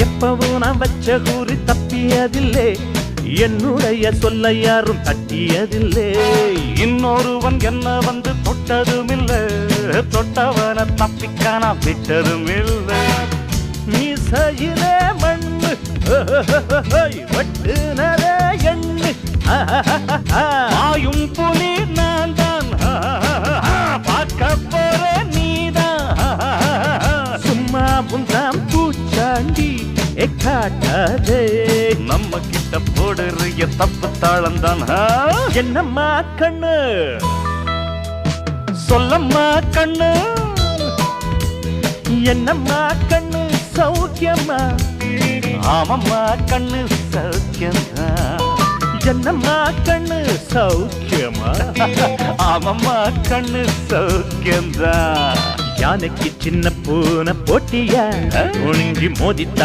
எப்பவும் நான் வச்ச கூறி தப்பியதில்லை, என்னுடைய சொல்ல யாரும் தட்டியதில்லை. இன்னொருவன் என்ன வந்து தொட்டதும் இல்ல, தொட்டவன தப்பிக்கான விட்டதும் இல்ல. மீசையிலே மண்ணு வட்டுனரே எண்ணு, ஆயும் புலி நான் தான், பார்க்க போற நீதான். சும்மா புந்தாம் பூச்சாண்டி காட்டாதே, நம்ம கிட்ட போடுறிய தப்பு தாளந்தான். என்னம்மா கண்ணு சொல்லம்மா கண்ணு, என்னம்மா கண்ணு சௌக்கியம்மா, ஆமம்மா கண்ணு சௌக்கியம்தான். என்னம்மா கண்ணு சௌக்கியமா, ஆமம்மா கண்ணு சௌக்கியம்தான். யானைக்கு சின்ன பூனை போட்டியா ஒழுங்கி மோதித்த